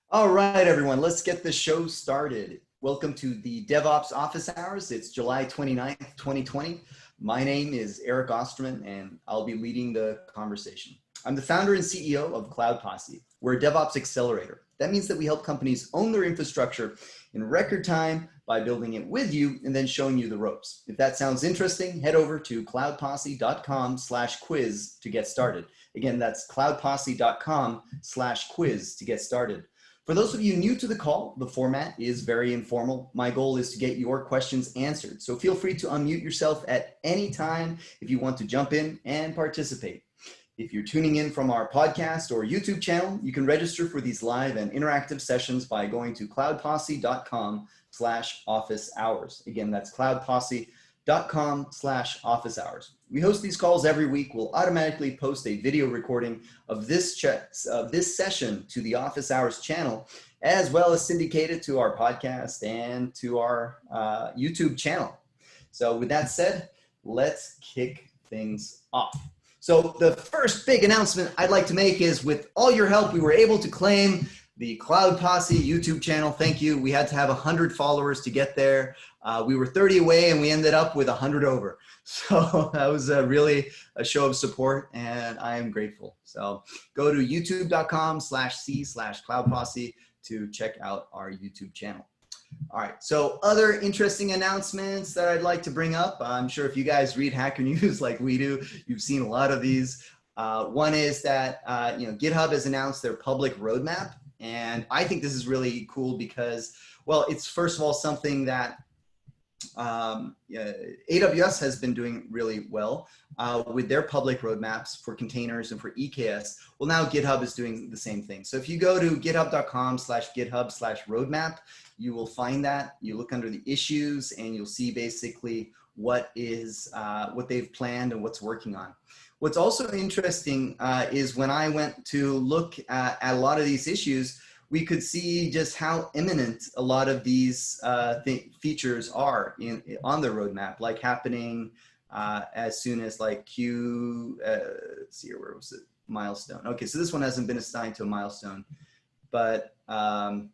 All right, everyone, let's get the show started. Welcome to the DevOps Office Hours. It's July 29th, 2020. My name is Eric Osterman, and I'll be leading the conversation. I'm the founder and CEO of Cloud Posse. We're a DevOps accelerator. That means that we help companies own their infrastructure in record time by building it with you and then showing you the ropes. If that sounds interesting, head over to cloudposse.com/quiz to get started. Again, that's cloudposse.com/quiz to get started. For those of you new to the call, the format is very informal. My goal is to get your questions answered. So feel free to unmute yourself at any time if you want to jump in and participate. If you're tuning in from our podcast or YouTube channel, you can register for these live and interactive sessions by going to cloudposse.com/office hours. Again, that's cloudposse.com/office hours. We host these calls every week. We'll automatically post a video recording of this session to the Office Hours channel, as well as syndicate it to our podcast and to our YouTube channel. So with that said, let's kick things off. So the first big announcement I'd like to make is, with all your help, we were able to claim the Cloud Posse YouTube channel. Thank you. We had to have 100 followers to get there. We were 30 away and we ended up with 100 over. So that was really a show of support, and I am grateful. So go to youtube.com/c/cloudposse to check out our YouTube channel. All right, so other interesting announcements that I'd like to bring up. I'm sure if you guys read Hacker News like we do, you've seen a lot of these. One is that GitHub has announced their public roadmap, and I think this is really cool because, well, it's first of all something that AWS has been doing really well with their public roadmaps for containers and for EKS. Well, now GitHub is doing the same thing. So if you go to github.com/github/roadmap, you will find that. You look under the issues and you'll see basically what they've planned and what's working on. What's also interesting is when I went to look at a lot of these issues, we could see just how imminent a lot of these features are on the roadmap, like happening as soon as like let's see here, where was it? Milestone. Okay, so this one hasn't been assigned to a milestone, but, and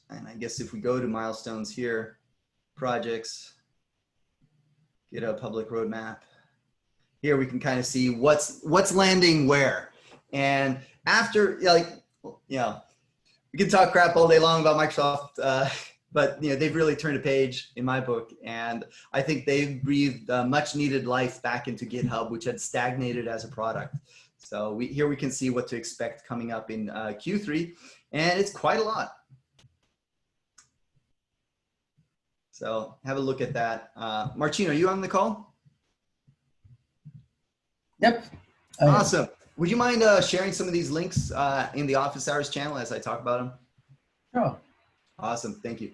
I guess if we go to milestones here, projects, GitHub public roadmap, here we can kind of see what's landing where. And after, we can talk crap all day long about Microsoft, but they've really turned a page in my book, and I think they've breathed much needed life back into GitHub, which had stagnated as a product. So here we can see what to expect coming up in Q3, and it's quite a lot. So have a look at that. Marcin, are you on the call? Yep. Awesome. Would you mind sharing some of these links in the Office Hours channel as I talk about them? Sure. Awesome. Thank you.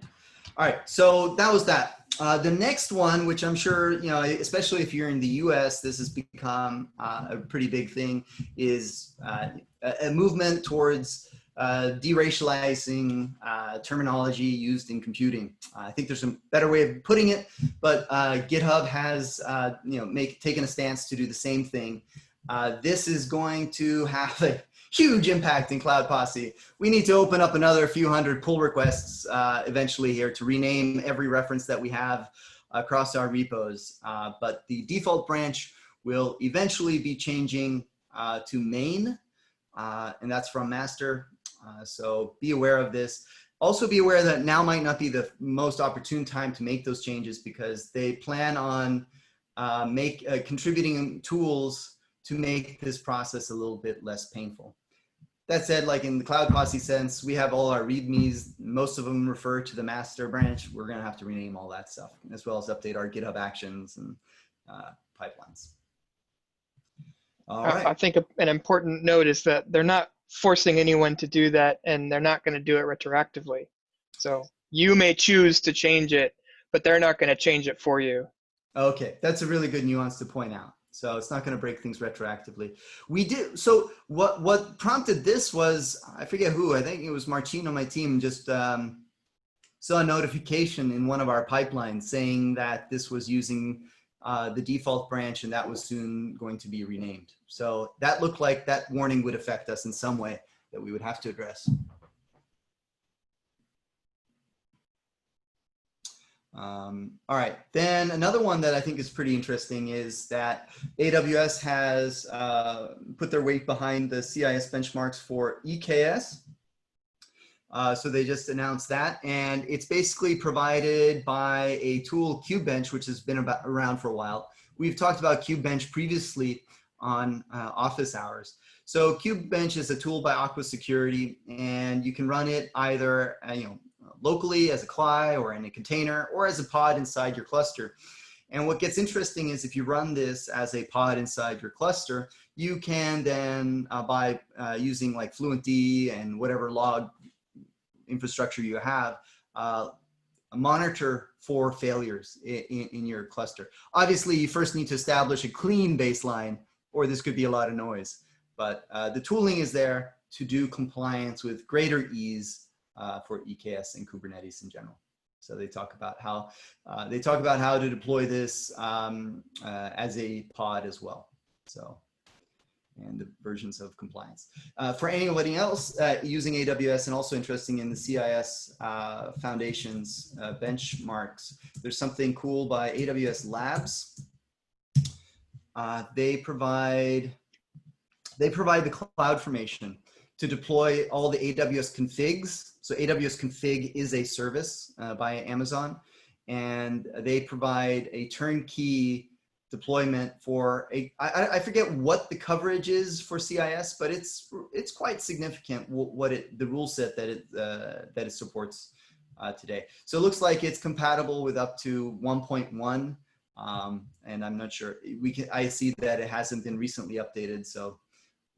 All right. So that was that. The next one, which I'm sure, especially if you're in the US, this has become a pretty big thing, is a movement towards deracializing terminology used in computing. I think there's a better way of putting it, but GitHub has taken a stance to do the same thing. This is going to have a huge impact in Cloud Posse. We need to open up another few hundred pull requests eventually here to rename every reference that we have across our repos. But the default branch will eventually be changing to main, and that's from master. So be aware of this. Also be aware that now might not be the most opportune time to make those changes, because they plan on contributing tools to make this process a little bit less painful. That said, like in the Cloud Posse sense, we have all our readmes. Most of them refer to the master branch. We're going to have to rename all that stuff, as well as update our GitHub actions and pipelines. All right. I think an important note is that they're not forcing anyone to do that, and they're not going to do it retroactively. So you may choose to change it, but they're not going to change it for you. Okay, that's a really good nuance to point out. So it's not going to break things retroactively. We did. So what prompted this was, I forget who, I think it was Marcin on my team, just saw a notification in one of our pipelines saying that this was using the default branch, and that was soon going to be renamed. So that looked like that warning would affect us in some way that we would have to address. All right, then another one that I think is pretty interesting is that AWS has put their weight behind the CIS benchmarks for EKS. So they just announced that, and it's basically provided by a tool, KubeBench, which has been around for a while. We've talked about KubeBench previously on office hours. So KubeBench is a tool by Aqua Security, and you can run it either locally as a CLI or in a container or as a pod inside your cluster. And what gets interesting is if you run this as a pod inside your cluster, you can then by using like FluentD and whatever log infrastructure you have, monitor for failures in your cluster. Obviously, you first need to establish a clean baseline, or this could be a lot of noise. But the tooling is there to do compliance with greater ease for EKS and Kubernetes in general. So they talk about how to deploy this as a pod as well. So, and the versions of compliance. For anybody else using AWS and also interested in the CIS Foundation's benchmarks, there's something cool by AWS Labs. They provide the CloudFormation to deploy all the AWS configs. So AWS config is a service by Amazon, and they provide a turnkey deployment for I forget what the coverage is for CIS, but it's quite significant the rule set that it supports today. So it looks like it's compatible with up to 1.1, and I'm not sure. I see that it hasn't been recently updated, so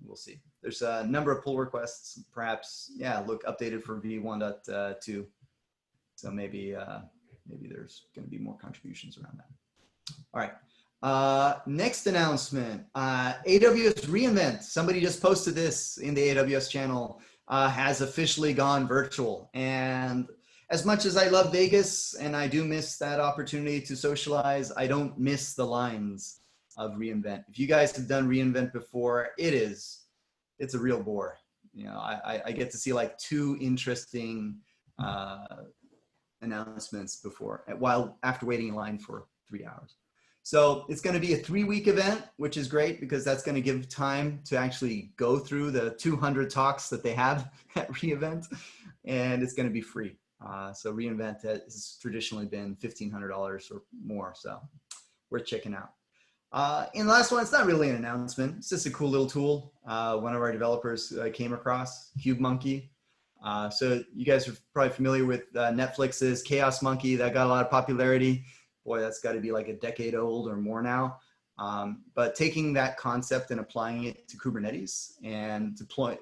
we'll see. There's a number of pull requests, perhaps. Yeah, look updated for v1.2. So maybe there's going to be more contributions around that. All right. Next announcement, AWS Reinvent. Somebody just posted this in the AWS channel, has officially gone virtual. And as much as I love Vegas and I do miss that opportunity to socialize, I don't miss the lines of Reinvent. If you guys have done Reinvent before, it's a real bore. I get to see like 2 interesting announcements after waiting in line for 3 hours. So it's going to be a 3-week event, which is great because that's going to give time to actually go through the 200 talks that they have at reInvent, and it's going to be free. So reInvent has traditionally been $1,500 or more, so worth checking out. And the last one, it's not really an announcement. It's just a cool little tool. One of our developers came across, Cubemonkey. So you guys are probably familiar with Netflix's Chaos Monkey. That got a lot of popularity. Boy, that's got to be like a decade old or more now. But taking that concept and applying it to Kubernetes and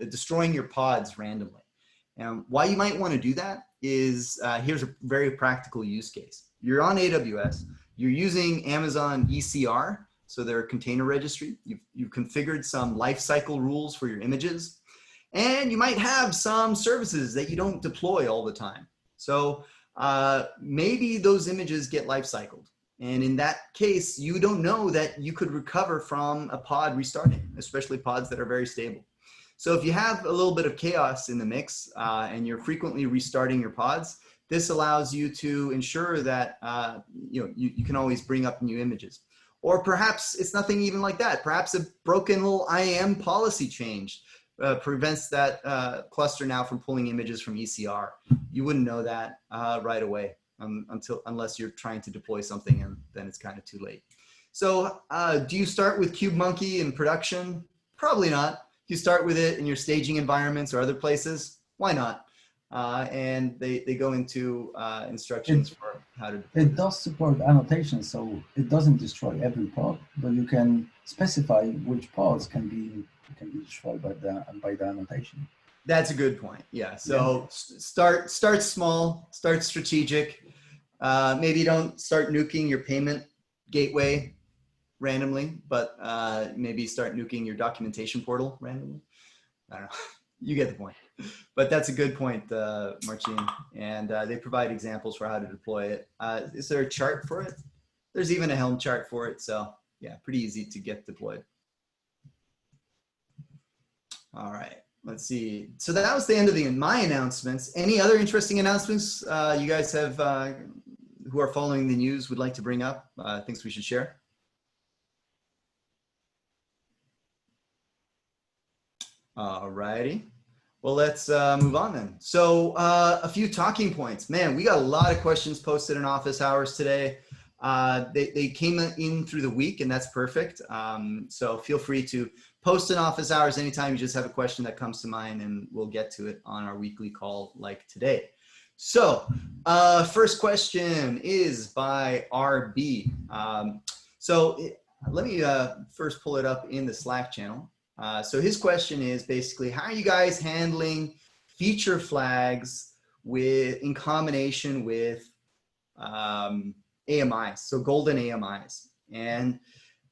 destroying your pods randomly. And why you might want to do that is, here's a very practical use case. You're on AWS. You're using Amazon ECR, so their container registry. You've configured some lifecycle rules for your images. And you might have some services that you don't deploy all the time. So maybe those images get life-cycled. And in that case, you don't know that you could recover from a pod restarting, especially pods that are very stable. So if you have a little bit of chaos in the mix and you're frequently restarting your pods, this allows you to ensure that you can always bring up new images. Or perhaps it's nothing even like that. Perhaps a broken little IAM policy change prevents that cluster now from pulling images from ECR. You wouldn't know that right away unless you're trying to deploy something, and then it's kind of too late. So do you start with Cubemonkey in production? Probably not. You start with it in your staging environments or other places. Why not? And they go into instructions for how to deploy. It does support annotation, so it doesn't destroy every pod, but you can specify which pods can be destroyed by the annotation. That's a good point. Yeah. So start small, start strategic. Maybe don't start nuking your payment gateway randomly, but maybe start nuking your documentation portal randomly. I don't know. You get the point. But that's a good point, Marcin. And they provide examples for how to deploy it. Is there a chart for it? There's even a Helm chart for it. So yeah, pretty easy to get deployed. All right, let's see. So that was the end of my announcements. Any other interesting announcements you guys have who are following the news would like to bring up, thinks we should share? All righty. Well, let's move on then. So a few talking points. Man, we got a lot of questions posted in office hours today. They came in through the week, and that's perfect. So feel free to post in office hours anytime you just have a question that comes to mind, and we'll get to it on our weekly call like today. So first question is by RB. Let me first pull it up in the Slack channel. So his question is basically, how are you guys handling feature flags in combination with AMIs, so golden AMIs? And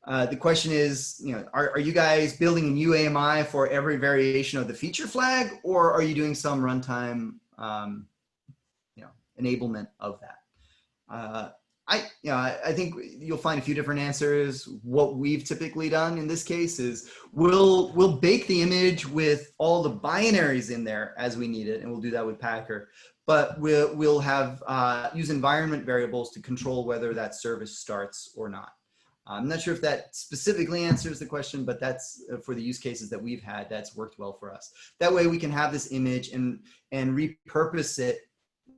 the question is, are you guys building a new AMI for every variation of the feature flag, or are you doing some runtime enablement of that? I think you'll find a few different answers. What we've typically done in this case is we'll bake the image with all the binaries in there as we need it, and we'll do that with Packer. But we'll have use environment variables to control whether that service starts or not. I'm not sure if that specifically answers the question, but that's for the use cases that we've had, that's worked well for us. That way we can have this image and repurpose it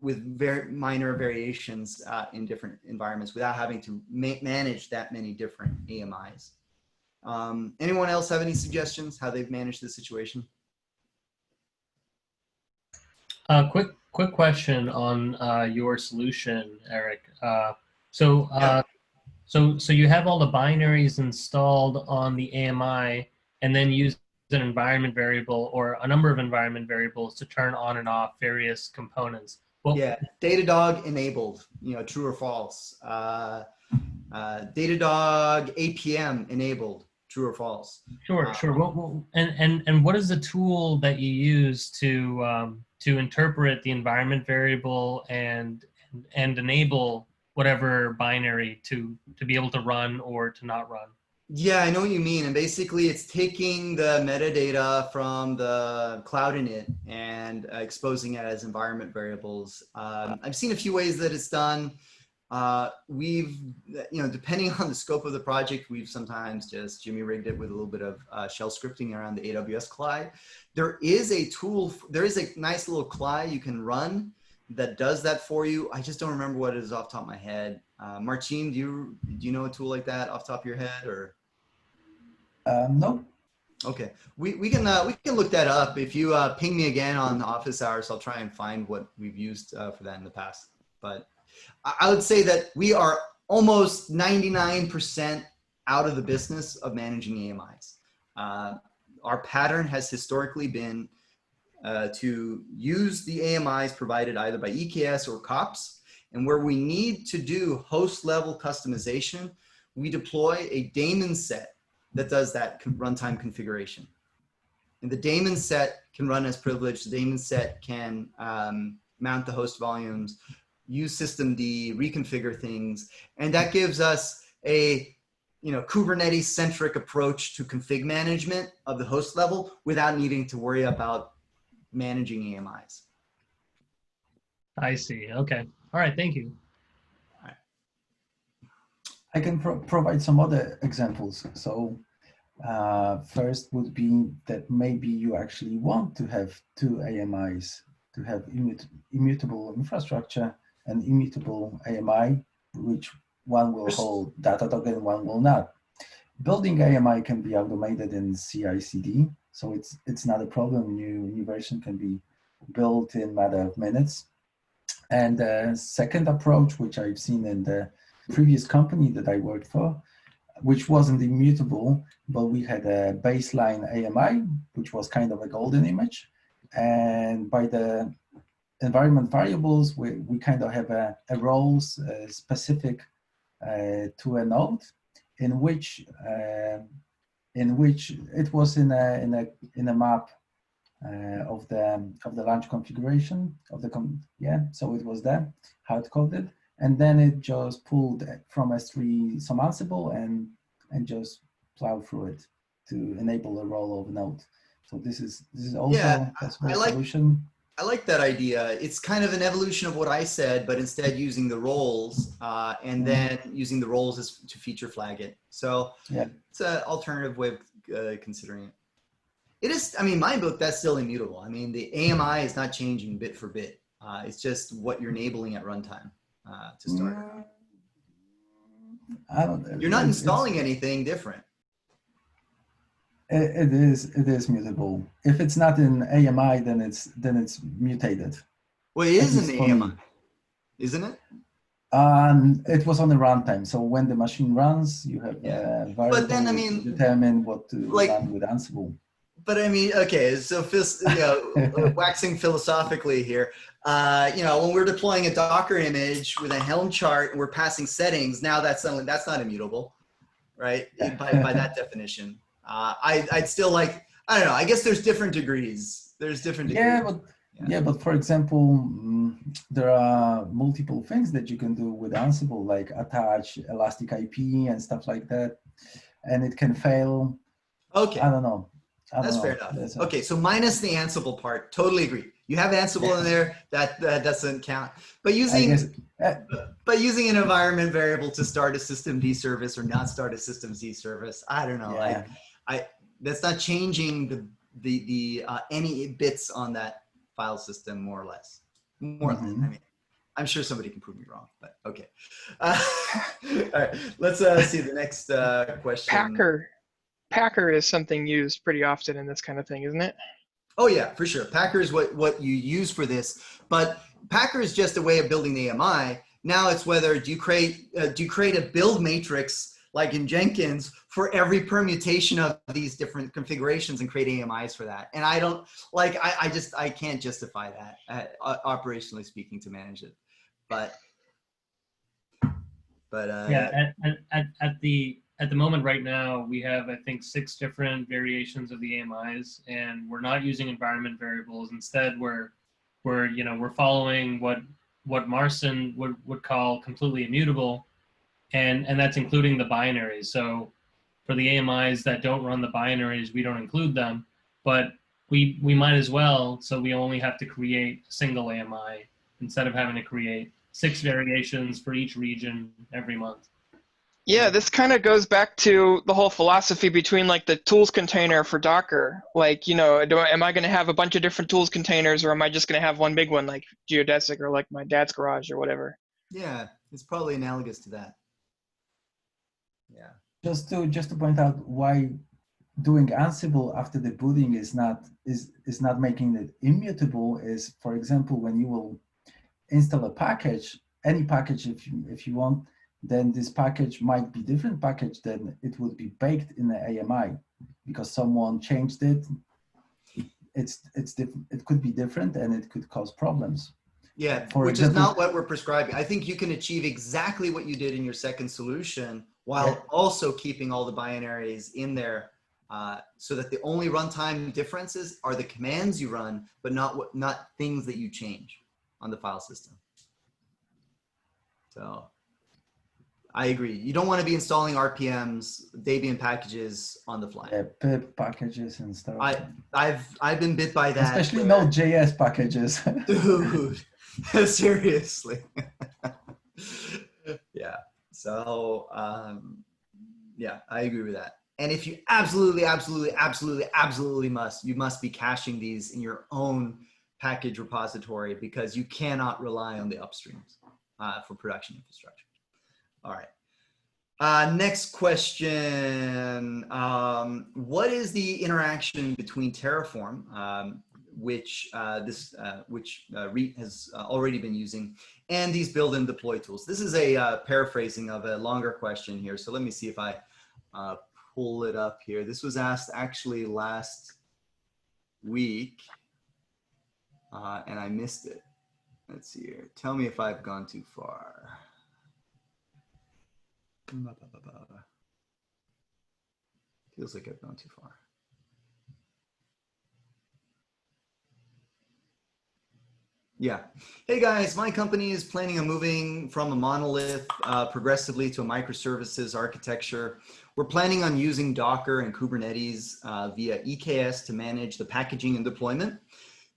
with very minor variations in different environments without having to manage that many different AMIs. Anyone else have any suggestions how they've managed this situation? Quick question on your solution, Eric. So you have all the binaries installed on the AMI, and then use an environment variable or a number of environment variables to turn on and off various components. Well, yeah, Datadog enabled, true or false. Datadog APM enabled, true or false. Sure. And what is the tool that you use to interpret the environment variable and enable whatever binary to be able to run or to not run? Yeah, I know what you mean. And basically it's taking the metadata from the cloud init and exposing it as environment variables. I've seen a few ways that it's done. We've, depending on the scope of the project, we've sometimes just Jimmy rigged it with a little bit of shell scripting around the AWS CLI. There is a tool, there is a nice little CLI you can run that does that for you. I just don't remember what it is off the top of my head. Marcin, do you know a tool like that off the top of your head, or? No. Okay, we can look that up. If you ping me again on office hours, I'll try and find what we've used for that in the past. But I would say that we are almost 99% out of the business of managing AMIs. Our pattern has historically been to use the AMIs provided either by EKS or COPS, and where we need to do host level customization, we deploy a daemon set that does that runtime configuration. And the daemon set can run as privileged. The daemon set can mount the host volumes, use systemd, reconfigure things. And that gives us a Kubernetes centric approach to config management of the host level without needing to worry about managing AMIs. I see. Okay. All right. Thank you. I can provide some other examples. So first would be that maybe you actually want to have two AMIs, to have immutable infrastructure and immutable AMI, which one will hold Datadog and one will not. Building AMI can be automated in CICD, so it's not a problem. New version can be built in a matter of minutes. And the second approach, which I've seen in the previous company that I worked for, which wasn't immutable, but we had a baseline AMI, which was kind of a golden image. And by the environment variables, we kind of have a roles specific to a node, in which it was in a map of the launch configuration of the so it was there hard coded. And then it just pulled from S3 some Ansible and just plowed through it to enable a role of node. So this is also a solution. I like that idea. It's kind of an evolution of what I said, but instead using the roles and then using the roles as to feature flag it. So Yeah. it's an alternative way of considering it. It is, I mean, my book, that's still immutable. I mean, the AMI is not changing bit for bit. It's just what you're enabling at runtime to start. I don't know. You're not installing anything different. It is mutable. If it's not in AMI, then it's mutated. Well, it is in least the for me. AMI, isn't it? It was on the runtime. So when the machine runs, you have a variable But then, I mean, to determine what to like, run with Ansible. But I mean, okay, so waxing philosophically here, when we're deploying a Docker image with a Helm chart and we're passing settings, now that's not immutable, right? By that definition. I'd still like, I don't know, I guess there's different degrees. There's different degrees. But for example, there are multiple things that you can do with Ansible, like attach elastic IP and stuff like that, and it can fail. Okay. I don't know. That's fair enough. Okay, so minus the Ansible part, totally agree. You have Ansible in there, that doesn't count. But using an environment variable to start a system D service or not start a system Z service, I don't know. Yeah. That's not changing the any bits on that file system, more or less. More or less. I mean, I'm sure somebody can prove me wrong, but okay. All right, let's see the next question. Packer is something used pretty often in this kind of thing, isn't it? Oh yeah, for sure. Packer is what you use for this, but Packer is just a way of building the AMI. Now it's whether do you create a build matrix like in Jenkins for every permutation of these different configurations and create AMIs for that. And I don't like I can't justify that operationally speaking to manage it, but yeah, at the moment right now, we have, I think, 6 different variations of the AMIs, and we're not using environment variables. Instead, we're following what Marston would call completely immutable, and that's including the binaries. So for the AMIs that don't run the binaries, we don't include them, but we might as well, so we only have to create a single AMI instead of having to create 6 variations for each region every month. Yeah, this kind of goes back to the whole philosophy between like the tools container for Docker. Like, am I going to have a bunch of different tools containers, or am I just going to have one big one like Geodesic or like my dad's garage or whatever? Yeah, it's probably analogous to that. Yeah. Just to point out why doing Ansible after the booting is not making it immutable is, for example, when you will install a package, any package if you want, then this package might be different package than it would be baked in the AMI because someone changed it. It could be different and it could cause problems. Yeah, which is not what we're prescribing. I think you can achieve exactly what you did in your second solution while also keeping all the binaries in there so that the only runtime differences are the commands you run, but not things that you change on the file system. So I agree. You don't want to be installing RPMs, Debian packages on the fly. Yeah, pip packages and stuff. I've been bit by that. Especially Node.js packages. Dude, seriously. Yeah. So yeah, I agree with that. And if you absolutely must, you must be caching these in your own package repository because you cannot rely on the upstreams for production infrastructure. All right. Next question. What is the interaction between Terraform, which Reet has already been using, and these build and deploy tools? This is a paraphrasing of a longer question here. So let me see if I pull it up here. This was asked actually last week, and I missed it. Let's see here. Tell me if I've gone too far. Feels like I've gone too far. Yeah. Hey guys, my company is planning on moving from a monolith progressively to a microservices architecture. We're planning on using Docker and Kubernetes via EKS to manage the packaging and deployment.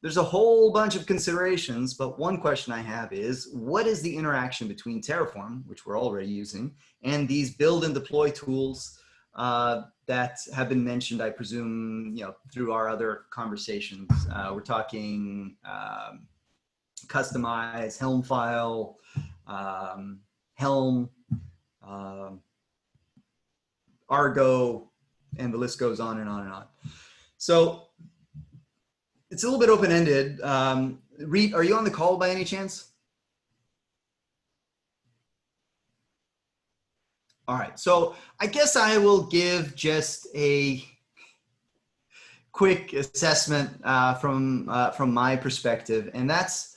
there's a whole bunch of considerations, but one question I have is, what is the interaction between Terraform, which we're already using, and these build and deploy tools that have been mentioned, I presume, through our other conversations? We're talking Customize, Helm file, Helm, Argo, and the list goes on and on and on. So it's a little bit open-ended. Reed, are you on the call by any chance? All right, so I guess I will give just a quick assessment from my perspective, and that's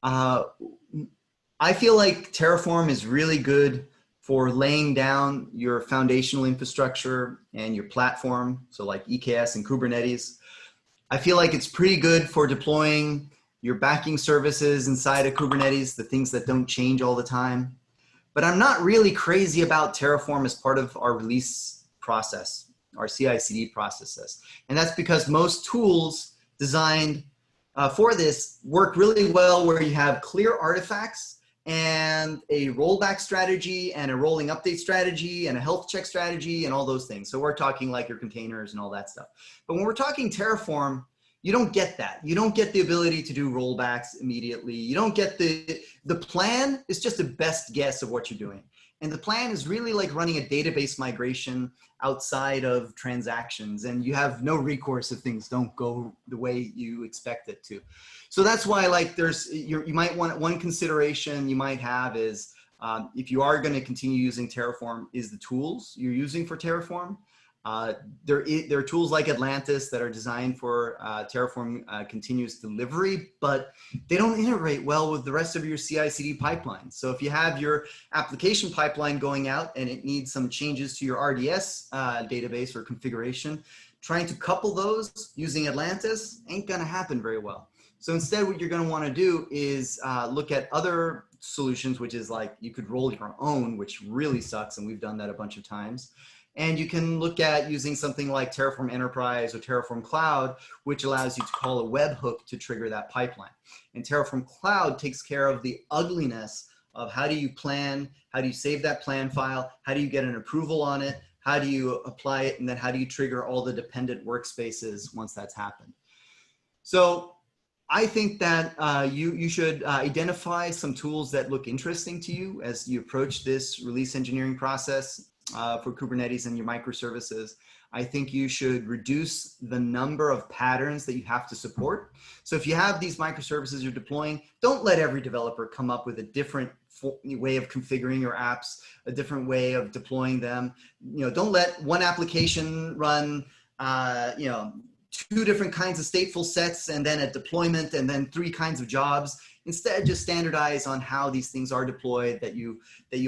I feel like Terraform is really good for laying down your foundational infrastructure and your platform, so like EKS and Kubernetes. I feel like it's pretty good for deploying your backing services inside of Kubernetes, the things that don't change all the time. But I'm not really crazy about Terraform as part of our release process, our CICD processes. And that's because most tools designed for this work really well where you have clear artifacts and a rollback strategy and a rolling update strategy and a health check strategy and all those things. So we're talking like your containers and all that stuff. But when we're talking Terraform, you don't get that. You don't get the ability to do rollbacks immediately. You don't get the plan is just a best guess of what you're doing. And the plan is really like running a database migration outside of transactions, and you have no recourse if things don't go the way you expect it to. So that's why, like, you might want, one consideration you might have is if you are going to continue using Terraform, is the tools you're using for Terraform. There are tools like Atlantis that are designed for Terraform continuous delivery, but they don't integrate well with the rest of your CI/CD pipeline. So if you have your application pipeline going out and it needs some changes to your RDS database or configuration, trying to couple those using Atlantis ain't going to happen very well. So instead, what you're going to want to do is look at other solutions, which is like you could roll your own, which really sucks, and we've done that a bunch of times. And you can look at using something like Terraform Enterprise or Terraform Cloud, which allows you to call a webhook to trigger that pipeline. And Terraform Cloud takes care of the ugliness of how do you plan, how do you save that plan file, how do you get an approval on it, how do you apply it, and then how do you trigger all the dependent workspaces once that's happened. So I think that you should identify some tools that look interesting to you as you approach this release engineering process for Kubernetes and your microservices. I think you should reduce the number of patterns that you have to support. So if you have these microservices you're deploying, don't let every developer come up with a different way of configuring your apps, a different way of deploying them. Don't let one application run, two different kinds of stateful sets and then a deployment and then 3 kinds of jobs. Instead, just standardize on how these things are deployed, that you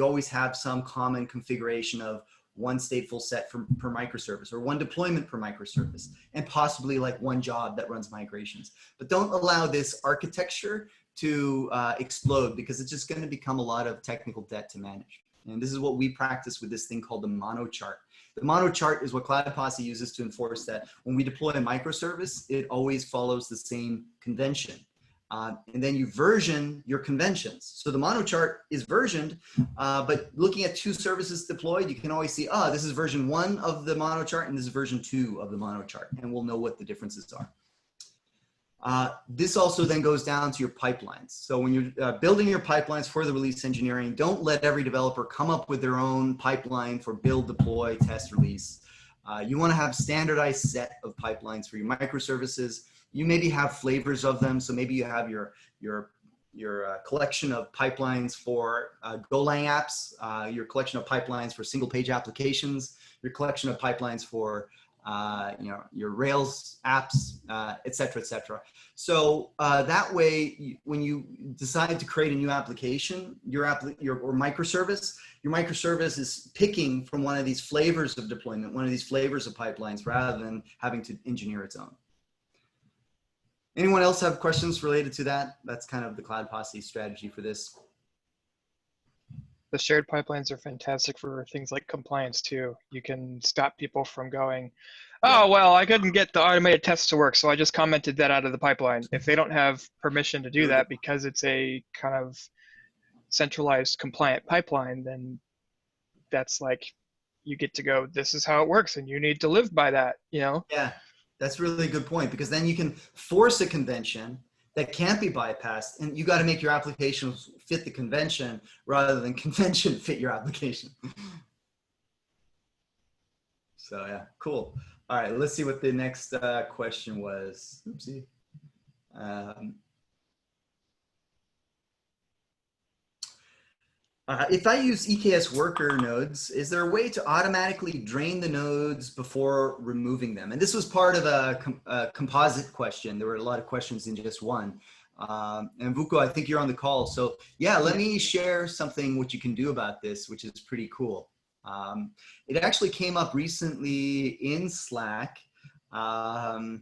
always have some common configuration of one stateful set per microservice or one deployment per microservice, and possibly like one job that runs migrations. But don't allow this architecture to explode, because it's just going to become a lot of technical debt to manage. And this is what we practice with this thing called the mono chart. The mono chart is what Cloud Posse uses to enforce that when we deploy a microservice, it always follows the same convention. And then you version your conventions. So the mono chart is versioned, but looking at 2 services deployed, you can always see, this is version 1 of the mono chart and this is version 2 of the mono chart, and we'll know what the differences are. This also then goes down to your pipelines. So when you're building your pipelines for the release engineering, don't let every developer come up with their own pipeline for build, deploy, test, release. You want to have standardized set of pipelines for your microservices. You maybe have flavors of them. So maybe you have your collection of pipelines for Golang apps, your collection of pipelines for single page applications, your collection of pipelines for your Rails apps, et cetera, et cetera. So that way, when you decide to create a new application, your microservice is picking from one of these flavors of deployment, one of these flavors of pipelines, rather than having to engineer its own. Anyone else have questions related to that? That's kind of the Cloud Posse strategy for this. The shared pipelines are fantastic for things like compliance too. You can stop people from going, oh, well, I couldn't get the automated tests to work, so I just commented that out of the pipeline. If they don't have permission to do that because it's a kind of centralized compliant pipeline, then that's like, you get to go, this is how it works, and you need to live by that, you know? Yeah, that's really a good point, because then you can force a convention that can't be bypassed, and you got to make your applications fit the convention rather than convention fit your application. So yeah, cool. All right, let's see what the next question was. Oopsie. If I use EKS worker nodes, is there a way to automatically drain the nodes before removing them? And this was part of a composite question. There were a lot of questions in just one. And Vuko, I think you're on the call. So yeah, let me share something what you can do about this, which is pretty cool. It actually came up recently in Slack. Let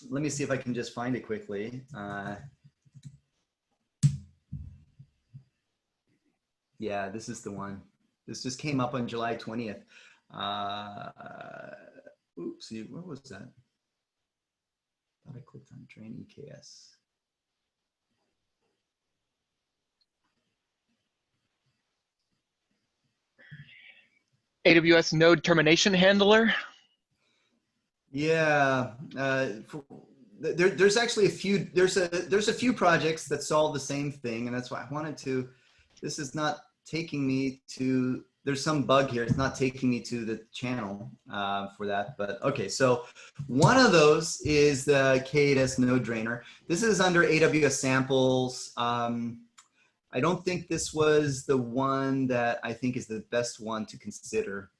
me see if I can just find it quickly. Yeah, this is the one. This just came up on July 20th. Oopsie, where was that? Thought I clicked on drain EKS. AWS node termination handler. Yeah, there's actually a few. There's a few projects that solve the same thing, and that's why I wanted to. This is not taking me to. There's some bug here. It's not taking me to the channel for that. But okay, so one of those is the K8s node drainer. This is under AWS samples. I don't think this was the one that I think is the best one to consider.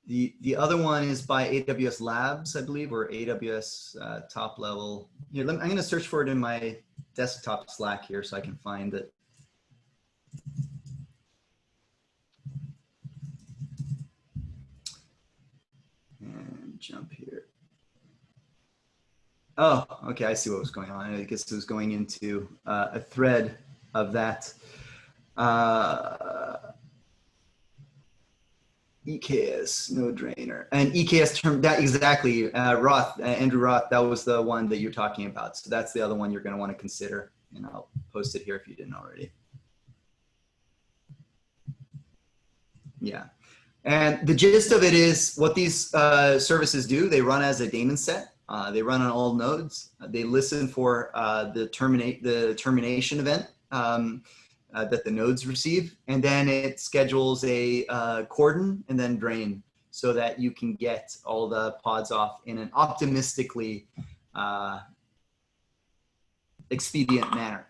The other one is by AWS Labs, I believe, or AWS top level. Here, I'm going to search for it in my desktop Slack here so I can find it. And jump here. Oh, okay, I see what was going on. I guess it was going into a thread of that. EKS node drainer and EKS term, that exactly, Andrew Roth, that was the one that you're talking about. So that's the other one you're going to want to consider, and I'll post it here if you didn't already. Yeah, and the gist of it is what these services do. They run as a daemon set. They run on all nodes. They listen for the termination event that the nodes receive, and then it schedules a cordon and then drain so that you can get all the pods off in an optimistically expedient manner.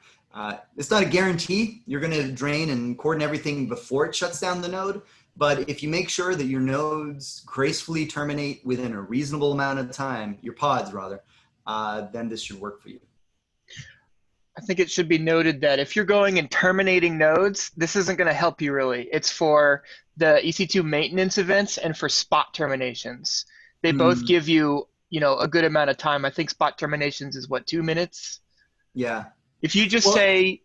It's not a guarantee you're going to drain and cordon everything before it shuts down the node, but if you make sure that your nodes gracefully terminate within a reasonable amount of time, your pods rather, then this should work for you. I think it should be noted that if you're going and terminating nodes, this isn't going to help you really. It's for the EC2 maintenance events and for spot terminations. They both give you, a good amount of time. I think spot terminations is what, 2 minutes? Yeah. If you just say,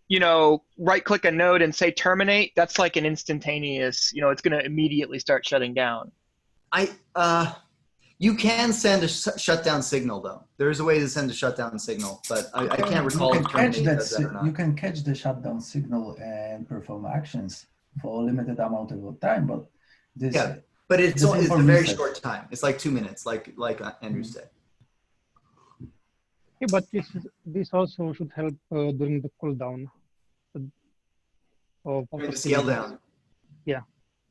right click a node and say terminate, that's like an instantaneous, it's going to immediately start shutting down. You can send a shutdown signal, though. There is a way to send a shutdown signal, but I can't recall if terminate does that or not. You can catch the shutdown signal and perform actions for a limited amount of time, but this. Yeah, but it's a very short time. It's like 2 minutes, like Andrew said. Yeah, but this also should help during the cooldown. During the scale down. Yeah.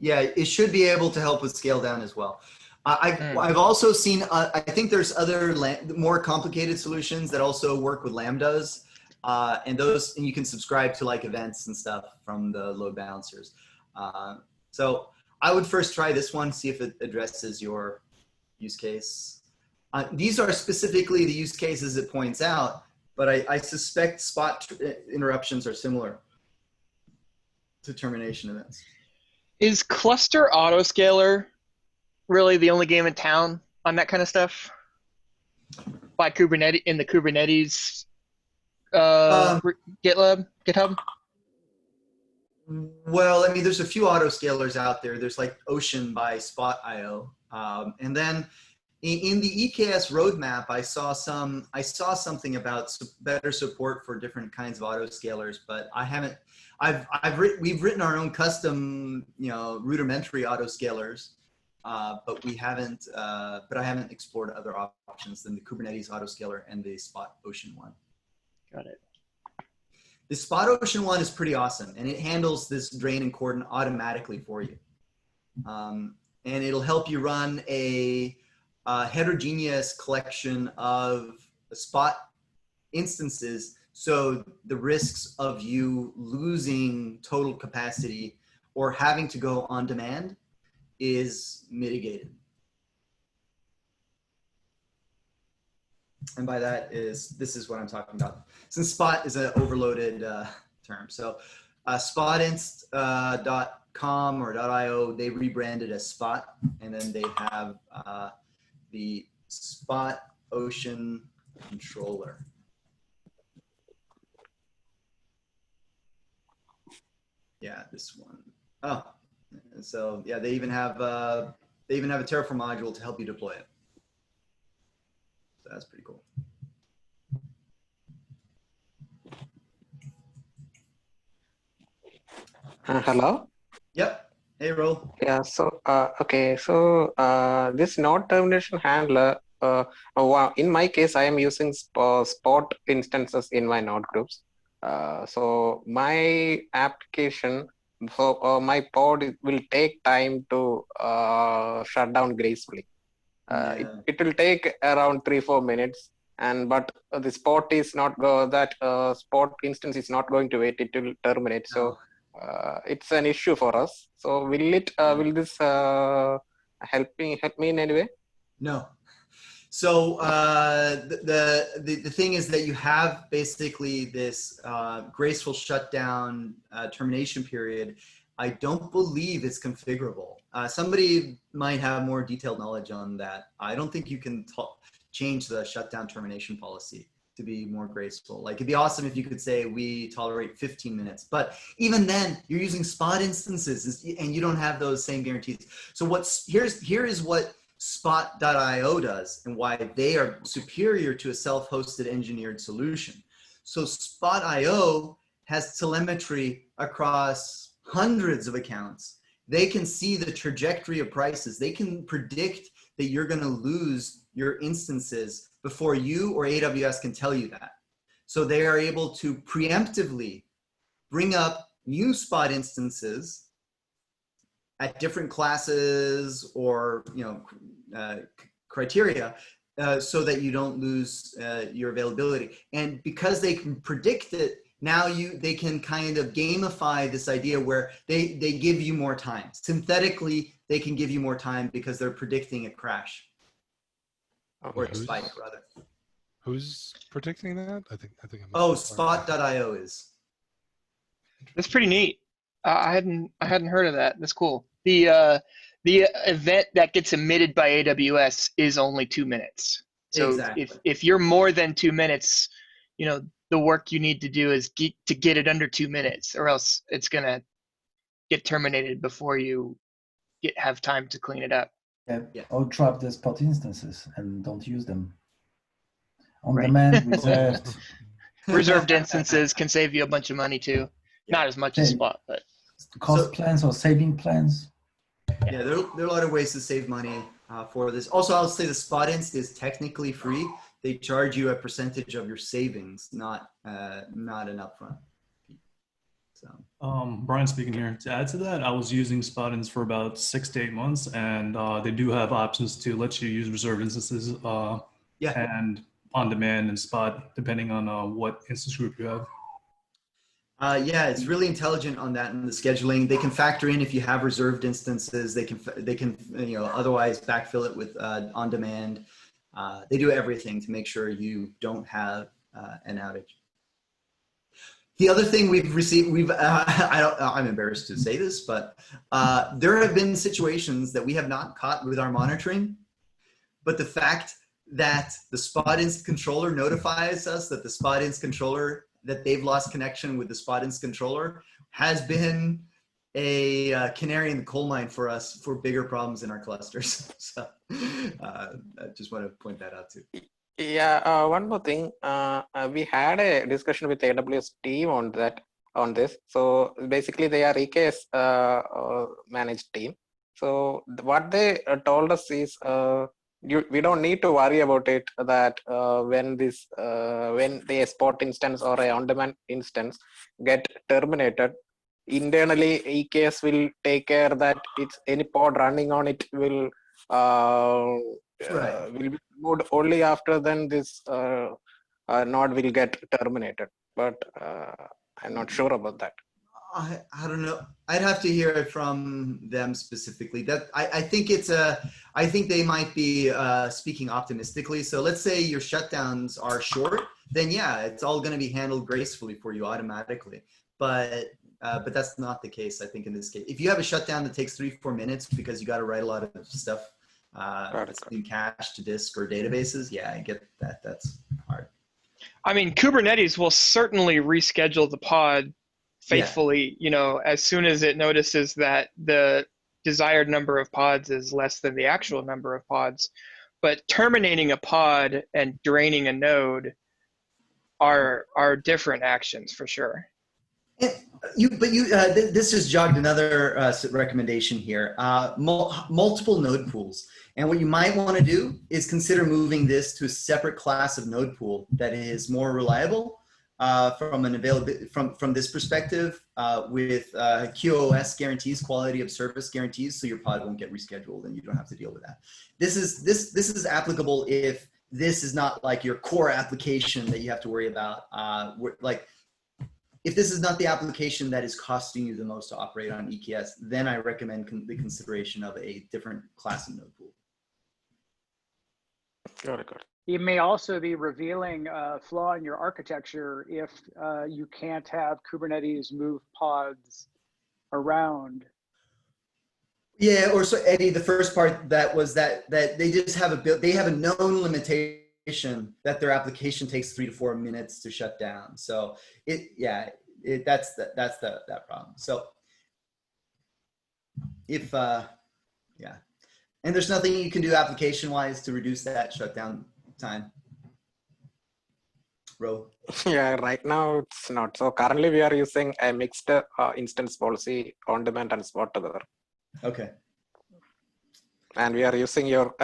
Yeah, it should be able to help with scale down as well. I've also seen, I think there's other more complicated solutions that also work with Lambdas, and you can subscribe to like events and stuff from the load balancers. So I would first try this one, see if it addresses your use case. These are specifically the use cases it points out, but I suspect spot interruptions are similar to termination events. Is cluster autoscaler really the only game in town on that kind of stuff? By Kubernetes, in the Kubernetes GitHub? Well, I mean, there's a few autoscalers out there. There's like Ocean by Spot.io. And then in the EKS roadmap, I saw something about better support for different kinds of autoscalers, but I haven't, we've written our own custom, rudimentary autoscalers, but I haven't explored other options than the Kubernetes autoscaler and the Spot Ocean one. Got it. The Spot Ocean one is pretty awesome, and it handles this drain and cordon automatically for you. And it'll help you run a heterogeneous collection of Spot instances, so the risks of you losing total capacity or having to go on demand is mitigated. And by that this is what I'm talking about. Since Spot is an overloaded term. So spotinst.com or .io, they rebranded as Spot, and then they have the Spot Ocean controller. Yeah, this one. Oh, so yeah, they even have a Terraform module to help you deploy it. So that's pretty cool. Hello. Yep. Hey, Roll. Yeah. So okay. So this node termination handler. In my case, I am using Spot instances in my node groups. So my application, my pod will take time to shut down gracefully. It will take around 3-4 minutes, but the Spot is not Spot instance is not going to wait. It will terminate. So it's an issue for us. So will this help me in any way? No. So the thing is that you have basically this graceful shutdown termination period. I don't believe it's configurable. Somebody might have more detailed knowledge on that. I don't think you can change the shutdown termination policy to be more graceful. Like, it'd be awesome if you could say we tolerate 15 minutes, but even then you're using Spot instances and you don't have those same guarantees. So here is what Spot.io does and why they are superior to a self-hosted engineered solution. So Spot.io has telemetry across hundreds of accounts. They can see the trajectory of prices. They can predict that you're going to lose your instances before you or AWS can tell you that. So they are able to preemptively bring up new Spot instances at different classes or criteria so that you don't lose your availability. And because they can predict it, now they can kind of gamify this idea where they give you more time. Synthetically, they can give you more time because they're predicting a crash or a spike, rather. Who's predicting that? I think Spot.io is. That's pretty neat. I hadn't heard of that. That's cool. The event that gets emitted by AWS is only 2 minutes. So exactly. if you're more than 2 minutes, the work you need to do is to get it under 2 minutes, or else it's gonna get terminated before you have time to clean it up. Yeah. Or drop the Spot instances and don't use them. On Right. demand, reserved. Reserved instances can save you a bunch of money too. Yeah. Not as much as Spot, but cost plans or saving plans. Yeah, there are a lot of ways to save money for this. Also, I'll say the Spot Inst is technically free. They charge you a percentage of your savings, not an upfront. So, Brian speaking here. To add to that, I was using Spot-ins for about 6 to 8 months, and they do have options to let you use reserved instances and on demand and Spot, depending on what instance group you have. Yeah, it's really intelligent on that in the scheduling. They can factor in if you have reserved instances. They can otherwise backfill it with on demand. They do everything to make sure you don't have an outage. The other thing I'm embarrassed to say this, but there have been situations that we have not caught with our monitoring, but the fact that the Spot-inst controller notifies us that the Spot-inst controller, that they've lost connection with the Spot-inst controller, has been a canary in the coal mine for us for bigger problems in our clusters. So I just want to point that out too. Yeah, one more thing. We had a discussion with AWS team on this. So basically, they are EKS managed team. So what they told us is, we don't need to worry about it. That when the export instance or a on-demand instance get terminated, internally EKS will take care that it's any pod running on it will be removed only after then this node will get terminated. But I'm not sure about that. I don't know. I'd have to hear it from them specifically. That I think I think they might be speaking optimistically. So let's say your shutdowns are short, then yeah, it's all going to be handled gracefully for you automatically. But that's not the case, I think, in this case. If you have a shutdown that takes 3-4 minutes because you got to write a lot of stuff in cache to disk or databases, yeah, I get that. That's hard. I mean, Kubernetes will certainly reschedule the pod faithfully, you know, as soon as it notices that the desired number of pods is less than the actual number of pods. But terminating a pod and draining a node are different actions for sure. This has jogged another recommendation here. Multiple node pools, and what you might want to do is consider moving this to a separate class of node pool that is more reliable from this perspective, with QoS guarantees, quality of service guarantees, so your pod won't get rescheduled and you don't have to deal with that. This is applicable if this is not like your core application that you have to worry about. If this is not the application that is costing you the most to operate on EKS, then I recommend the consideration of a different class of node pool. Got it. You may also be revealing a flaw in your architecture if you can't have Kubernetes move pods around. Yeah, or so Eddie, the first part that was that they just have they have a known limitation that their application takes 3 to 4 minutes to shut down. So that's that problem. So if and there's nothing you can do application wise to reduce that shutdown time. Ro. Yeah, right now it's not. So currently we are using a mixed instance policy on demand and spot together. Okay. And we are using your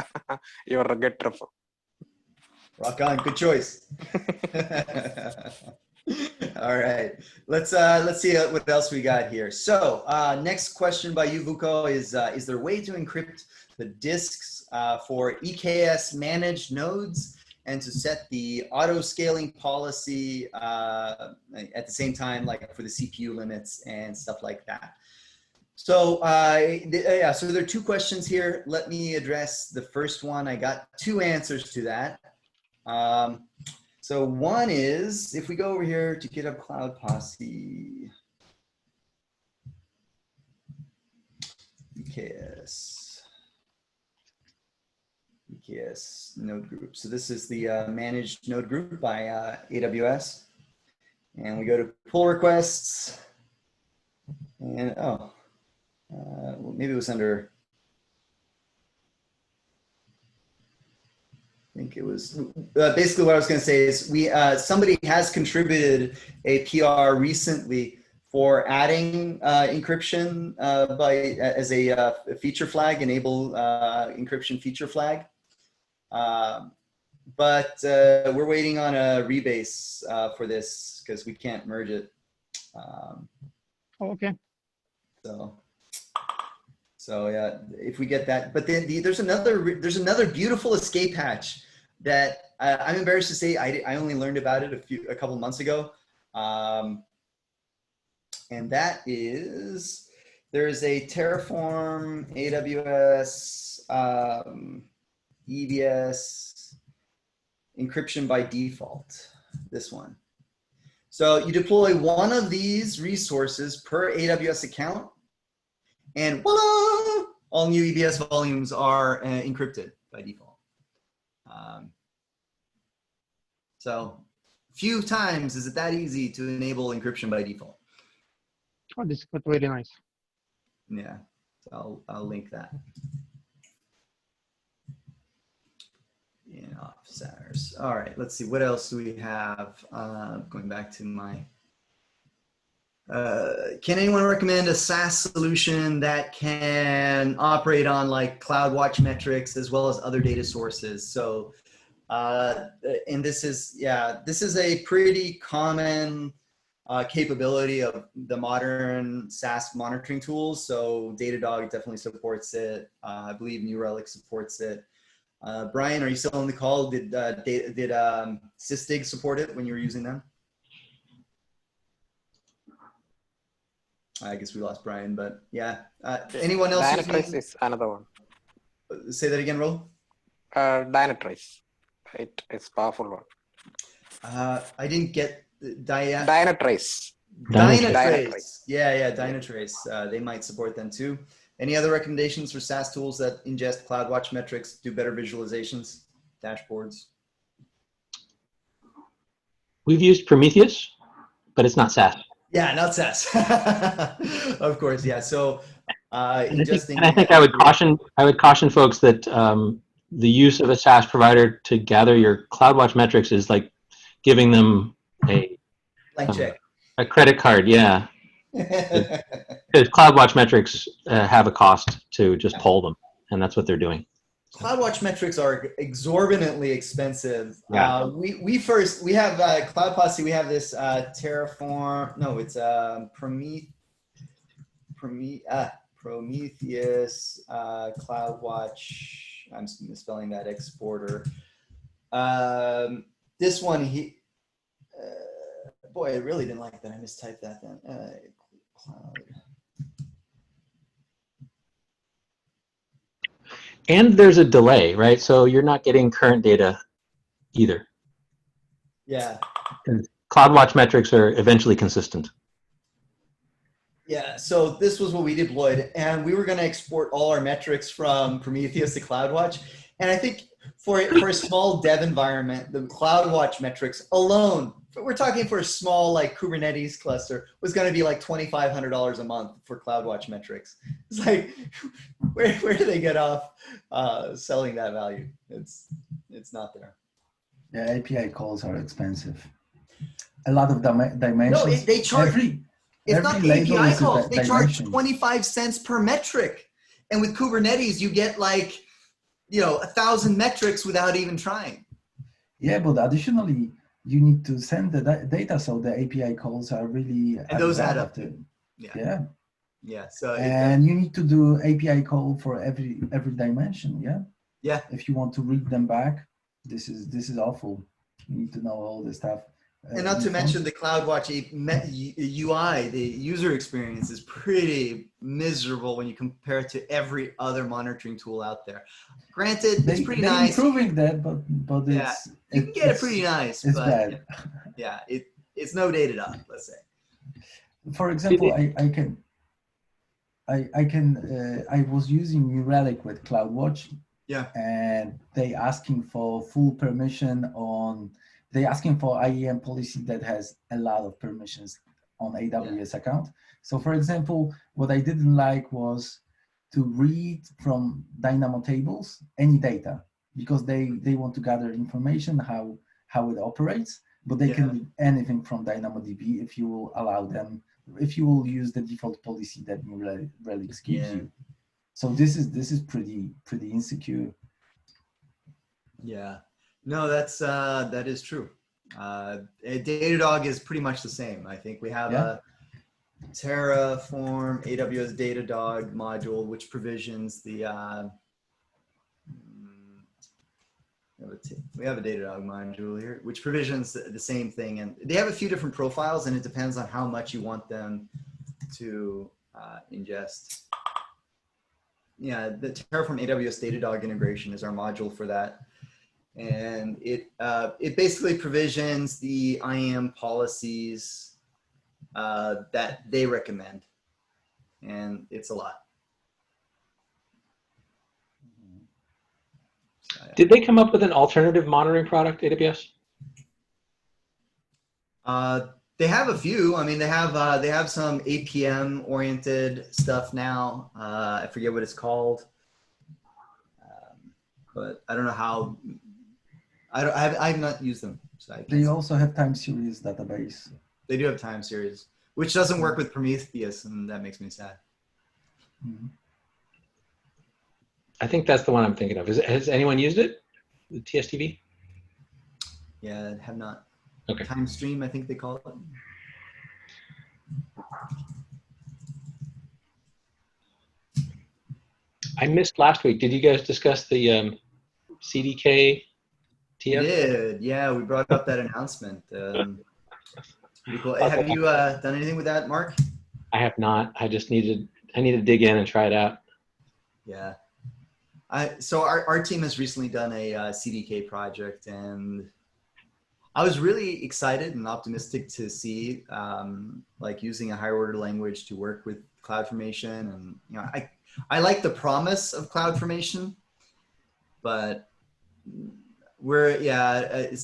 your Git repo. Rock on, good choice. All right, let's see what else we got here. So next question by you, Vuko, is there a way to encrypt the disks for EKS managed nodes and to set the auto scaling policy at the same time, like for the CPU limits and stuff like that? So so there are 2 questions here. Let me address the first one. I got 2 answers to that. So one is, if we go over here to GitHub Cloud Posse, EKS node group. So this is the managed node group by AWS. And we go to pull requests. And well, maybe it was under, I think it was basically what I was going to say is somebody has contributed a PR recently for adding encryption as a feature flag, enable encryption feature flag. But we're waiting on a rebase for this because we can't merge it. Okay. So yeah, if we get that, but then there's another beautiful escape hatch that I'm embarrassed to say I only learned about it a couple months ago, and that is there's a Terraform AWS EBS encryption by default. This one. So you deploy one of these resources per AWS account, and voila, all new EBS volumes are encrypted by default. So few times is it that easy to enable encryption by default. Oh, this is very nice. Yeah, so I'll link that. In office hours. All right, let's see. What else do we have? Going back to my, can anyone recommend a SaaS solution that can operate on like CloudWatch metrics as well as other data sources? So, and this is a pretty common capability of the modern SaaS monitoring tools. So Datadog definitely supports it. I believe New Relic supports it. Brian, are you still on the call? Did Sysdig support it when you were using them? I guess we lost Brian, but yeah. Anyone else? Dynatrace is another one. Say that again, Ro. Dynatrace. It's powerful one. I didn't get Dynatrace. Dynatrace. Yeah, Dynatrace. They might support them too. Any other recommendations for SaaS tools that ingest CloudWatch metrics, do better visualizations, dashboards? We've used Prometheus, but it's not SaaS. Yeah, not SaaS. Of course, yeah. So ingesting. And I think I would caution folks that the use of a SaaS provider to gather your CloudWatch metrics is like giving them a blank check. A credit card, yeah. Because CloudWatch metrics have a cost to just pull them, and that's what they're doing. CloudWatch metrics are exorbitantly expensive. Yeah. We have Cloud Posse. We have this Terraform. No, it's Prometheus CloudWatch. I'm misspelling that exporter. This one, boy, I really didn't like that. I mistyped that then. Cloud. And there's a delay, right? So you're not getting current data either. Yeah. And CloudWatch metrics are eventually consistent. Yeah, so this was what we deployed, and we were going to export all our metrics from Prometheus to CloudWatch. And I think for a small dev environment, the CloudWatch metrics alone, we're talking for a small like Kubernetes cluster, was going to be like $2,500 a month for CloudWatch metrics. It's like, where do they get off selling that value? It's not there. Yeah, API calls are expensive. A lot of dimensions. No, they charge. It's not the API calls. They charge 25 cents per metric. And with Kubernetes, you get like, 1,000 metrics without even trying. Yeah, but additionally, you need to send the data, so the API calls are really. And those add up. Yeah. Yeah. So. And you need to do API call for every dimension. Yeah. Yeah. If you want to read them back, this is awful. You need to know all this stuff. And not to mention the CloudWatch UI, the user experience is pretty miserable when you compare it to every other monitoring tool out there. Granted, it's pretty nice. They're improving that, but yeah, you can get it pretty nice. It's but bad. Yeah, it's no Datadog, let's say. For example, I was using New Relic with CloudWatch. Yeah. And they asking for full permission on. They asking for IAM policy that has a lot of permissions on AWS account. So for example, what I didn't like was to read from Dynamo tables any data, because they want to gather information how it operates, but they can do anything from DynamoDB if you will allow them, if you will use the default policy that New Relic gives you. So this is pretty insecure. Yeah. No, that is true. Datadog is pretty much the same. I think we have a Terraform AWS Datadog module which provisions the. We have a Datadog module here which provisions the same thing, and they have a few different profiles, and it depends on how much you want them to ingest. Yeah, the Terraform AWS Datadog integration is our module for that. And it basically provisions the IAM policies that they recommend, and it's a lot. Did they come up with an alternative monitoring product, AWS? They have a few. I mean, they have some APM oriented stuff now. I forget what it's called, but I don't know how. I've not used them. So They also have time series database. They do have time series, which doesn't work with Prometheus, and that makes me sad. Mm-hmm. I think that's the one I'm thinking of. Has anyone used it? The TSTV? Yeah, have not. Okay. Time stream, I think they call it. I missed last week. Did you guys discuss the CDK TF? We did. Yeah, we brought up that announcement. Pretty cool. Have you done anything with that, Mark? I have not. I need to dig in and try it out. Yeah. So our team has recently done a CDK project, and I was really excited and optimistic to see like using a higher order language to work with CloudFormation. And you know, I like the promise of CloudFormation, but we're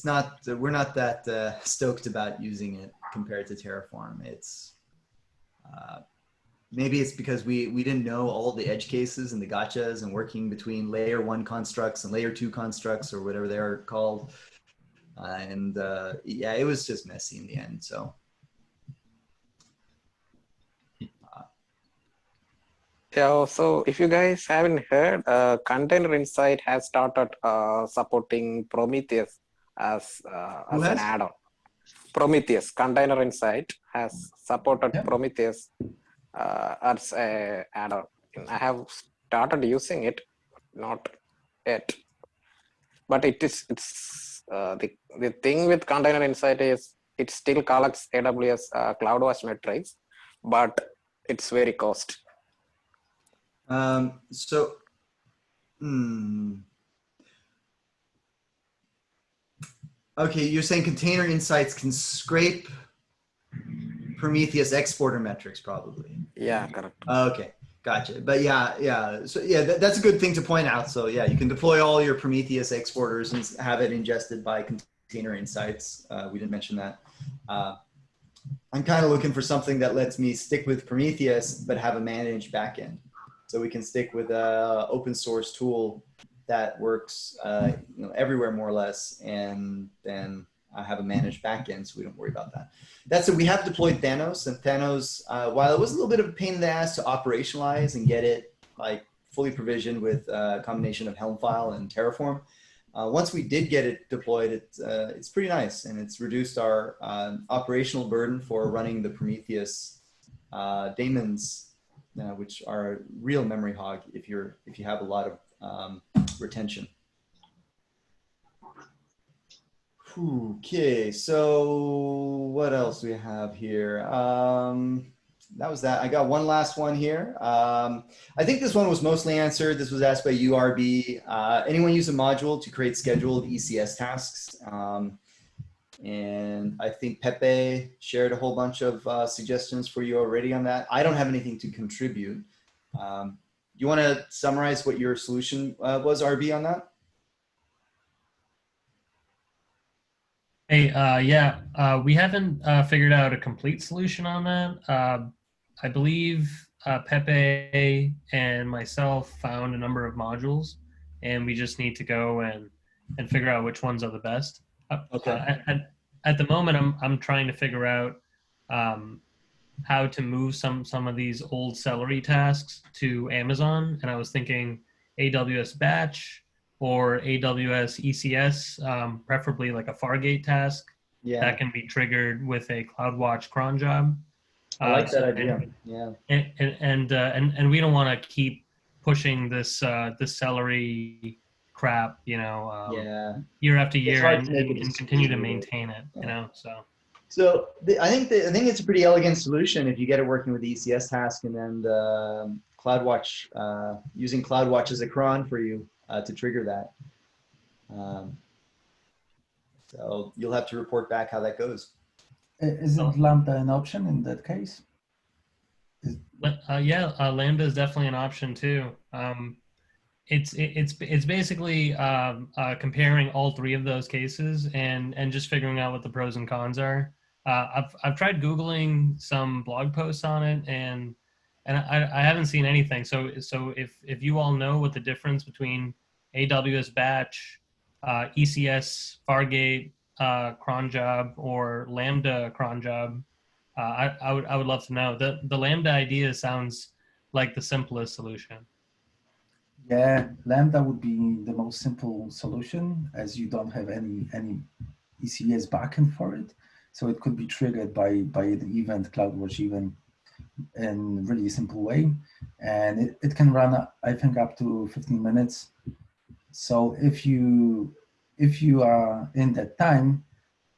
not that stoked about using it compared to Terraform. It's maybe it's because we didn't know all the edge cases and the gotchas and working between layer 1 constructs and layer 2 constructs or whatever they're called. Yeah, it was just messy in the end. So. Yeah, so if you guys haven't heard, Container Insight has started supporting Prometheus as an add-on. Prometheus, Container Insight has supported Prometheus as an add-on. I have started using it, not yet. But it's the thing with Container Insight is it still collects AWS CloudWatch metrics, but it's very cost. Okay, you're saying Container Insights can scrape Prometheus exporter metrics, probably. Yeah, correct. Okay, gotcha. But yeah. So yeah, that's a good thing to point out. So yeah, you can deploy all your Prometheus exporters and have it ingested by Container Insights. We didn't mention that. I'm kind of looking for something that lets me stick with Prometheus, but have a managed backend. So we can stick with an open source tool that works everywhere more or less, and then I have a managed backend, so we don't worry about that. That said, we have deployed Thanos, and Thanos, while it was a little bit of a pain in the ass to operationalize and get it like fully provisioned with a combination of Helm file and Terraform, once we did get it deployed, it's pretty nice, and it's reduced our operational burden for running the Prometheus daemons. Which are a real memory hog if you have a lot of retention. Okay, so what else do we have here? That was that. I got one last one here. I think this one was mostly answered. This was asked by URB. Anyone use a module to create scheduled ECS tasks? And I think Pepe shared a whole bunch of suggestions for you already on that. I don't have anything to contribute. You want to summarize what your solution was, RB, on that? Hey, we haven't figured out a complete solution on that. I believe Pepe and myself found a number of modules, and we just need to go and figure out which ones are the best. Okay. At the moment, I'm trying to figure out how to move some of these old Celery tasks to Amazon, and I was thinking AWS Batch or AWS ECS, preferably like a Fargate task that can be triggered with a CloudWatch cron job. I like that idea. And we don't want to keep pushing this Celery crap, year after year, and continue to maintain it, So I think it's a pretty elegant solution if you get it working with the ECS task, and then the CloudWatch, using CloudWatch as a cron for you to trigger that. So you'll have to report back how that goes. Isn't Lambda an option in that case? Lambda is definitely an option too. It's basically comparing all three of those cases and just figuring out what the pros and cons are. I've tried Googling some blog posts on it, and I haven't seen anything. So if you all know what the difference between AWS Batch, ECS Fargate cron job, or Lambda cron job, I would love to know. The Lambda idea sounds like the simplest solution. Yeah, Lambda would be the most simple solution, as you don't have any ECS backend for it. So it could be triggered by the event, CloudWatch event, in really simple way. And it can run, I think, up to 15 minutes. So if you are in that time,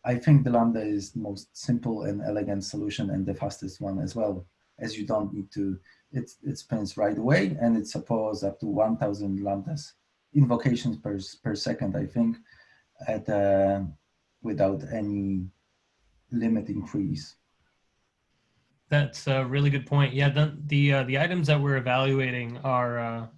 I think the Lambda is the most simple and elegant solution and the fastest one as well, as you don't need to, it spins right away, and it supports up to 1,000 Lambdas invocations per second, I think, without any limit increase. That's a really good point. Yeah, the items that we're evaluating are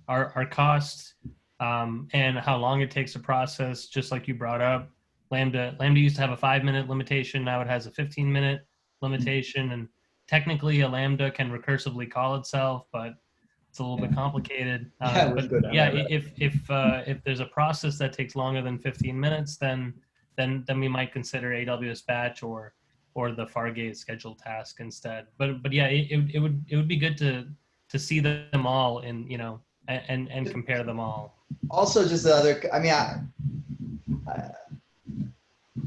costs and how long it takes to process, just like you brought up. Lambda used to have a 5-minute limitation. Now it has a 15-minute limitation, and technically a Lambda can recursively call itself, but it's a little bit complicated. If there's a process that takes longer than 15 minutes, then we might consider AWS Batch or the Fargate scheduled task instead. But yeah, it would be good to see them all in, you know, and compare them all. Also, just the other, I mean,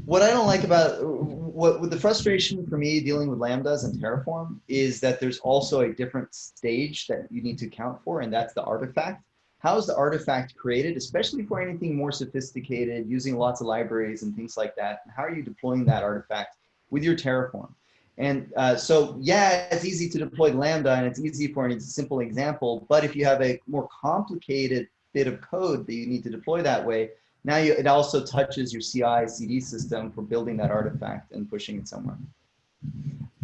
what I don't like about what the frustration for me dealing with Lambdas and Terraform is that there's also a different stage that you need to account for, and that's the artifact. How is the artifact created, especially for anything more sophisticated, using lots of libraries and things like that? How are you deploying that artifact with your Terraform? And so, yeah, it's easy to deploy Lambda, and it's easy for a simple example, but if you have a more complicated bit of code that you need to deploy that way, now it also touches your CI/CD system for building that artifact and pushing it somewhere.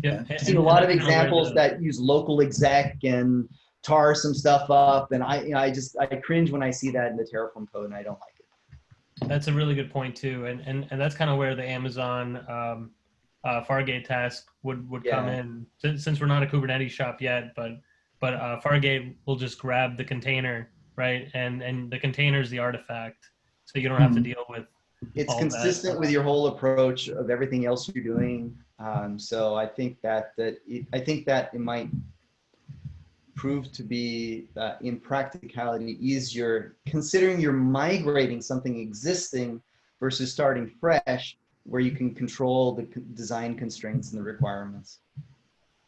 Yeah, I've seen a lot of examples that use local exec and tar some stuff up, and I cringe when I see that in the Terraform code, and I don't like it. That's a really good point too, and that's kind of where the Amazon Fargate task would come in, since we're not a Kubernetes shop yet, but Fargate will just grab the container, right, and the container is the artifact, so you don't have to deal with. It's consistent with your whole approach of everything else you're doing. So I think that it might prove to be in practicality easier, considering you're migrating something existing versus starting fresh, where you can control the design constraints and the requirements.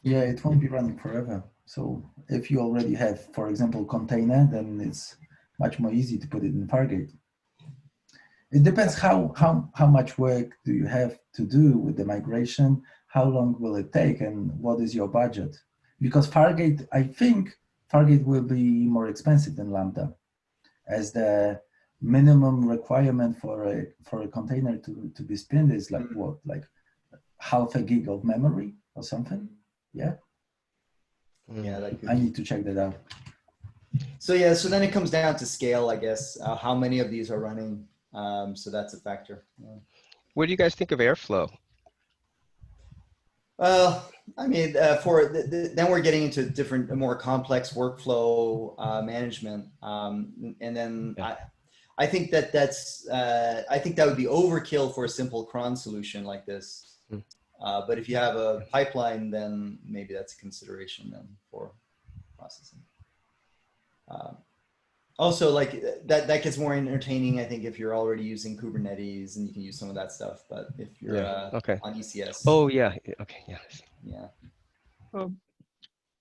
Yeah, it won't be running forever. So if you already have, for example, container, then it's much more easy to put it in Fargate. It depends how much work do you have to do with the migration, how long will it take, and what is your budget? Because Fargate, I think Fargate will be more expensive than Lambda, as the minimum requirement for a container to be spinned is like what, like half a gig of memory or something? Yeah. Yeah, I need to check that out. So yeah, so then it comes down to scale, I guess. How many of these are running? So that's a factor. Yeah. What do you guys think of Airflow? Well, I mean, then we're getting into different, more complex workflow management, and then I think that's I think that would be overkill for a simple cron solution like this. But if you have a pipeline, then maybe that's a consideration then for processing. Also, like that gets more entertaining, I think, if you're already using Kubernetes and you can use some of that stuff. But if you're on ECS. Oh yeah. Okay. Yeah. Yeah.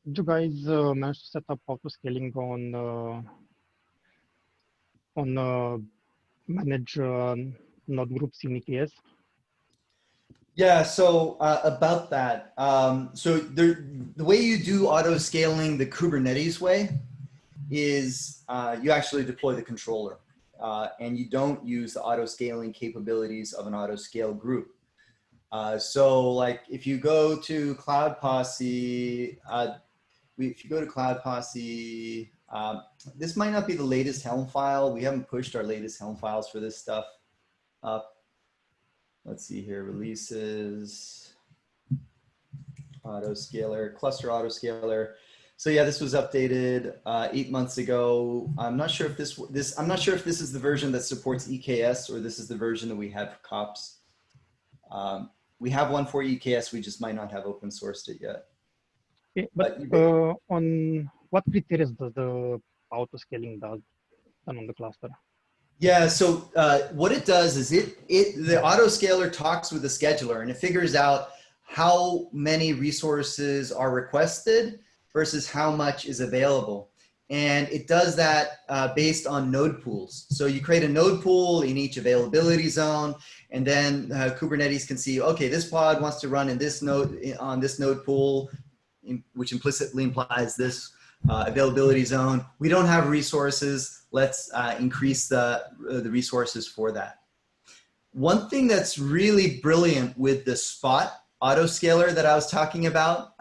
Did you guys manage to set up auto scaling on manage node groups in EKS? Yeah, so about that, so the way you do auto scaling the Kubernetes way is you actually deploy the controller, and you don't use the auto scaling capabilities of an auto scale group. So like if you go to Cloud Posse, this might not be the latest Helm file. We haven't pushed our latest Helm files for this stuff up. Let's see here, releases. autoscaler, cluster autoscaler. So yeah, this was updated 8 months ago. I'm not sure if this is the version that supports EKS or this is the version that we had for COPS. We have one for EKS, we just might not have open sourced it yet. Okay, but on what criteria does the auto-scaling done on the cluster? Yeah, so what it does is the autoscaler talks with the scheduler and it figures out how many resources are requested versus how much is available. And it does that based on node pools. So you create a node pool in each availability zone, and then Kubernetes can see, okay, this pod wants to run in this node on this node pool, which implicitly implies this availability zone. We don't have resources. Let's increase the resources for that. One thing that's really brilliant with the Spot autoscaler that I was talking about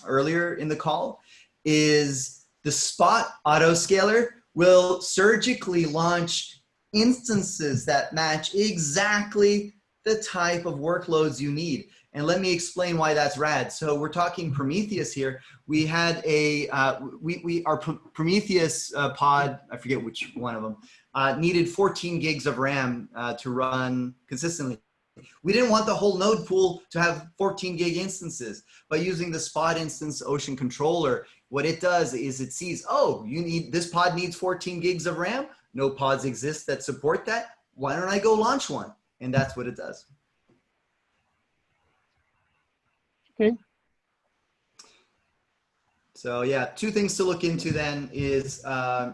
earlier in the call is the Spot autoscaler will surgically launch instances that match exactly the type of workloads you need. And let me explain why that's rad. So we're talking Prometheus here. We had our Prometheus pod, I forget which one of them, needed 14 gigs of RAM to run consistently. We didn't want the whole node pool to have 14 gig instances. By using the Spot instance Ocean controller, what it does is it sees, oh, this pod needs 14 gigs of RAM. No pods exist that support that. Why don't I go launch one? And that's what it does. Okay. So yeah, two things to look into then is here,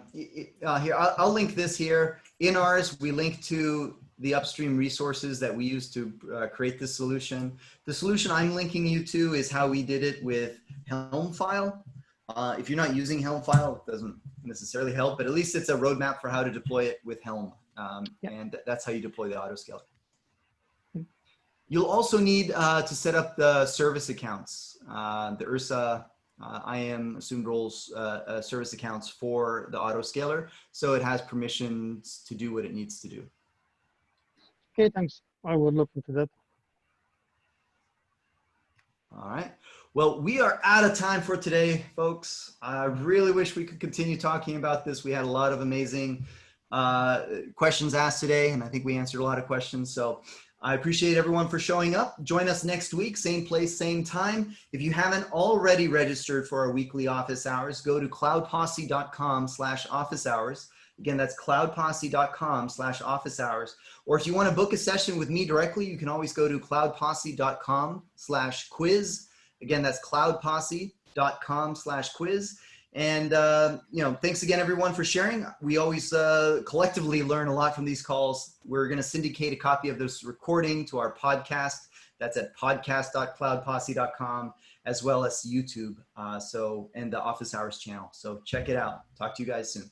I'll link this here. In ours, we link to the upstream resources that we use to create this solution. The solution I'm linking you to is how we did it with Helm file. If you're not using Helm file, it doesn't necessarily help, but at least it's a roadmap for how to deploy it with Helm. And that's how you deploy the autoscaler. You'll also need to set up the service accounts, the URSA IAM assumed roles service accounts for the autoscaler, so it has permissions to do what it needs to do. Okay, thanks. I will look into that. All right. Well, we are out of time for today, folks. I really wish we could continue talking about this. We had a lot of amazing questions asked today, and I think we answered a lot of questions. So I appreciate everyone for showing up. Join us next week, same place, same time. If you haven't already registered for our weekly office hours, go to cloudposse.com/office hours. Again, that's cloudposse.com/office hours. Or if you want to book a session with me directly, you can always go to cloudposse.com/quiz. Again, that's cloudposse.com/quiz. And, thanks again, everyone, for sharing. We always collectively learn a lot from these calls. We're going to syndicate a copy of this recording to our podcast. That's at podcast.cloudposse.com, as well as YouTube. And the Office Hours channel. So check it out. Talk to you guys soon.